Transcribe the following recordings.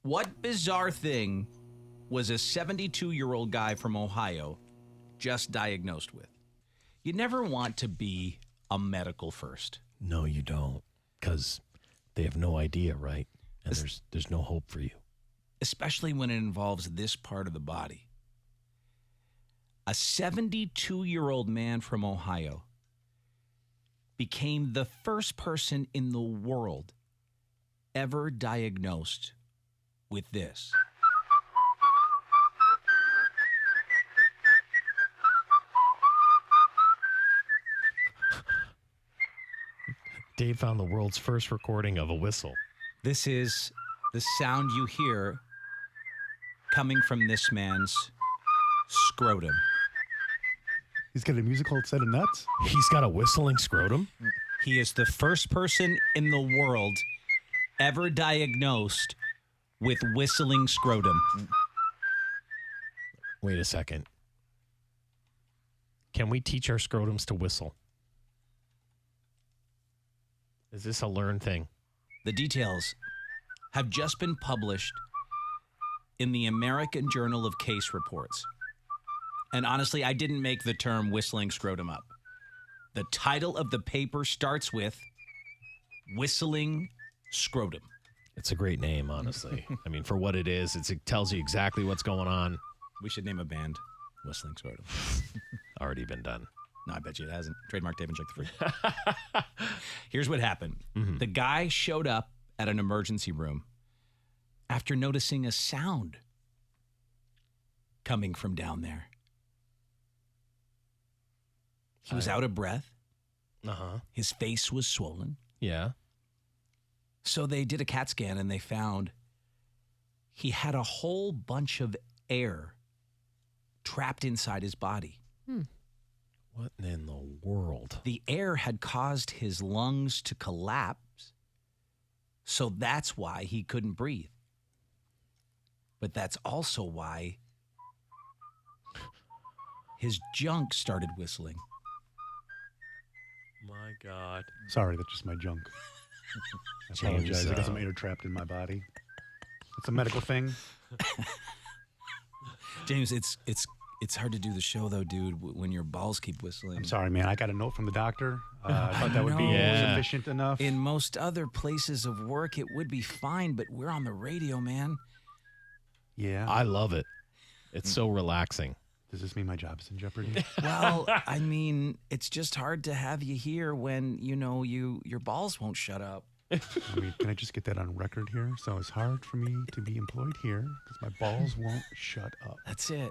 What bizarre thing was a 72-year-old guy from Ohio just diagnosed with? You never want to be a medical first. No, you don't, because they have no idea, right? And there's no hope for you. Especially when it involves this part of the body. A 72-year-old man from Ohio became the first person in the world ever diagnosed with this. Dave found the world's first recording of a whistle. This is the sound you hear coming from this man's scrotum. He's got a musical set of nuts? He's got a whistling scrotum? He is the first person in the world ever diagnosed with whistling scrotum. Wait a second. Can we teach our scrotums to whistle? Is this a learned thing? The details have just been published in the American Journal of Case Reports. And honestly, I didn't make the term whistling scrotum up. The title of the paper starts with whistling scrotum. It's a great name, honestly. I mean, for what it is, it tells you exactly what's going on. We should name a band Whistling Scrotum. Already been done. No, I bet you it hasn't. Trademark Dave and Check the Freak. Here's what happened. Mm-hmm. The guy showed up at an emergency room after noticing a sound coming from down there. He was out of breath. Uh-huh. His face was swollen. Yeah. So they did a CAT scan and they found he had a whole bunch of air trapped inside his body. What in the world? The air had caused his lungs to collapse, so that's why he couldn't breathe. But that's also why his junk started whistling. My God. Sorry, that's just my junk. I apologize. I got some air trapped in my body. It's a medical thing. James, it's hard to do the show, though, dude, when your balls keep whistling. I'm sorry, man. I got a note from the doctor. I thought that would be sufficient enough. In most other places of work, it would be fine, but we're on the radio, man. Yeah. I love it. It's so relaxing. Does this mean my job is in jeopardy? Well, I mean, it's just hard to have you here when, your balls won't shut up. I mean, can I just get that on record here? So it's hard for me to be employed here because my balls won't shut up. That's it.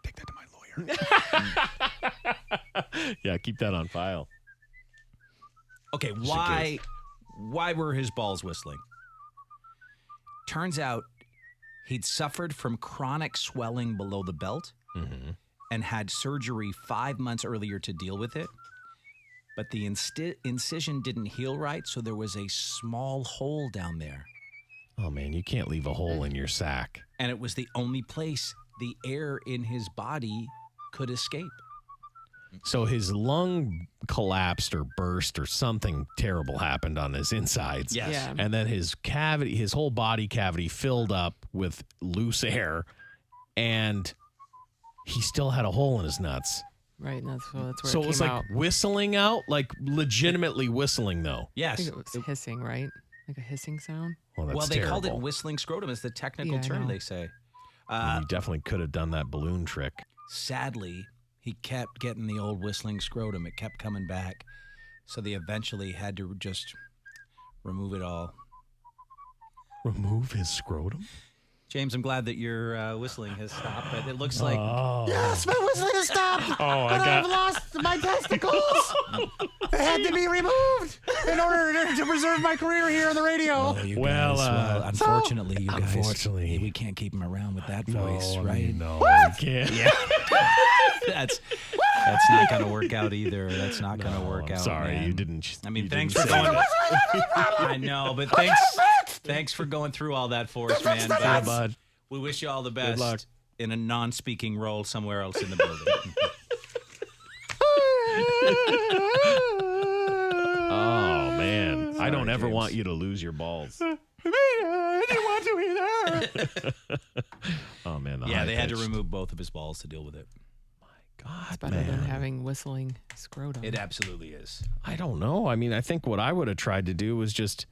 Take that to my lawyer. Yeah, keep that on file. Okay, why were his balls whistling? Turns out he'd suffered from chronic swelling below the belt and had surgery 5 months earlier to deal with it. But the incision didn't heal right, so there was a small hole down there. Oh, man, you can't leave a hole in your sack. And it was the only place the air in his body could escape. So his lung collapsed or burst or something terrible happened on his insides. Yes. Yeah. And then his whole body cavity filled up with loose air, and he still had a hole in his nuts. Right, and that's where so it was came like out. Whistling out, like legitimately whistling, though. I Yes. think it was hissing, right? Like a hissing sound? Well, they terrible. called it whistling scrotum. It's the technical Yeah, I term, know. they say. You definitely could have done that balloon trick. Sadly, he kept getting the old whistling scrotum. It kept coming back. So they eventually had to just remove it all. Remove his scrotum? James, I'm glad that your whistling has stopped, but it looks like... Yes, my whistling has stopped. But I've lost my testicles. They had to be removed in order to preserve my career here on the radio. Oh, you Well, guys, unfortunately, you guys, unfortunately. we can't keep him around with that voice, right? No, you can't. Yeah. That's not going to work out either. That's not going to work out. Sorry, man. you didn't. I mean, you thanks didn't for say going. that. I know, but thanks for going through all that for us, man. Yeah, bud. We wish you all the best. Good luck. In a non-speaking role somewhere else in the building. Oh man, I don't ever James. want you to lose your balls. Anyway. Oh man, Yeah, they had to high-pitched. remove both of his balls to deal with it. God, It's better than having whistling scrotum. It absolutely is. I don't know. I mean, I think what I would have tried to do was just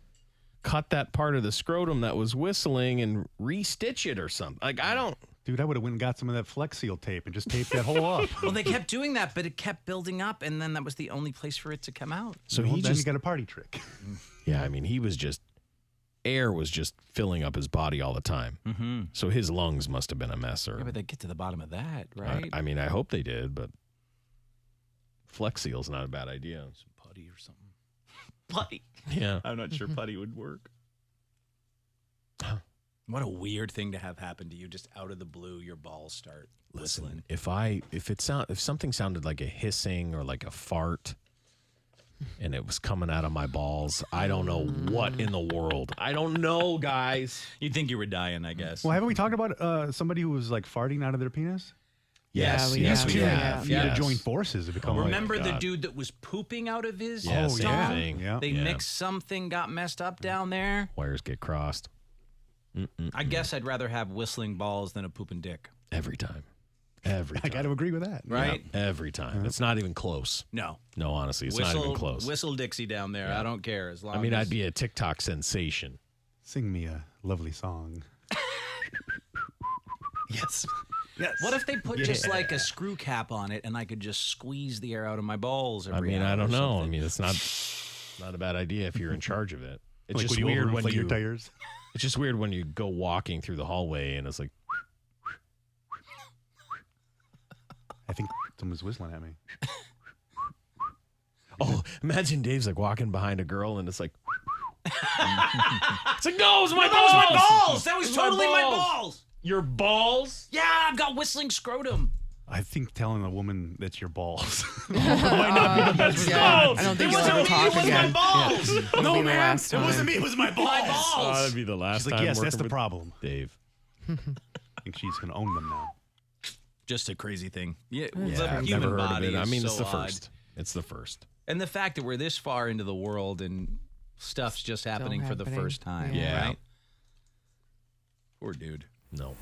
cut that part of the scrotum that was whistling and re-stitch it or something. Like, I don't. Dude, I would have went and got some of that Flex Seal tape and just taped that hole up. Well, they kept doing that, but it kept building up, and then that was the only place for it to come out. So Well, he then you just. got a party trick. Yeah, I mean, he was just. Air was just filling up his body all the time. Mm-hmm. So his lungs must have been a mess. Or Yeah, but they get to the bottom of that, right? I mean, I hope they did, but Flex Seal's not a bad idea. Some putty or something. Putty. Yeah. I'm not sure putty would work. What a weird thing to have happen to you. Just out of the blue, your balls start whistling. Listen, if something sounded like a hissing or like a fart, and it was coming out of my balls, I don't know what in the world. I don't know, guys. You'd think you were dying, I guess. Well, haven't we talked about somebody who was like farting out of their penis? Yes, we yes, have, we yeah. have. You had to yes. join forces to become Remember the God. dude that was pooping out of his Yeah, Oh, same yeah. thing. Yeah. They mixed something, got messed up down there. Wires get crossed. I guess I'd rather have whistling balls than a pooping dick. Every time. Every I time. got to agree with that. Right? Yeah, every time. It's not even close. No. No, honestly, it's not even close. Whistle Dixie down there. I don't care as long I mean, as I'd be a TikTok sensation. Sing me a lovely song. Yes. Yes. What if they put just like a screw cap on it and I could just squeeze the air out of my balls every I mean, hour I don't or know. something? I mean, it's not a bad idea if you're in charge of it. It's Like just when you weird when overinflate you your tires. It's just weird when you go walking through the hallway and it's like I think someone's whistling at me. oh, imagine Dave's like walking behind a girl and it's like it's like no, it's my balls. That was my balls. That was It's my totally my balls. balls. Your balls? Yeah, I've got whistling scrotum. I think telling a woman that's your balls. Yeah, I don't think It you'll wasn't ever me. talk It was again. my balls. It'll be the last time. It was my balls. My Oh, balls. that'd be the last She's like, time yes, that's working the with problem. Dave. I think she's going to own them now. Just a crazy thing. Yeah, Yeah, the I've human never heard of body it. I is mean, so it's the odd. first. It's the first. And the fact that we're this far into the world and stuff's just happening for the happening. first time. Yeah. Yeah. Right? Poor dude. No.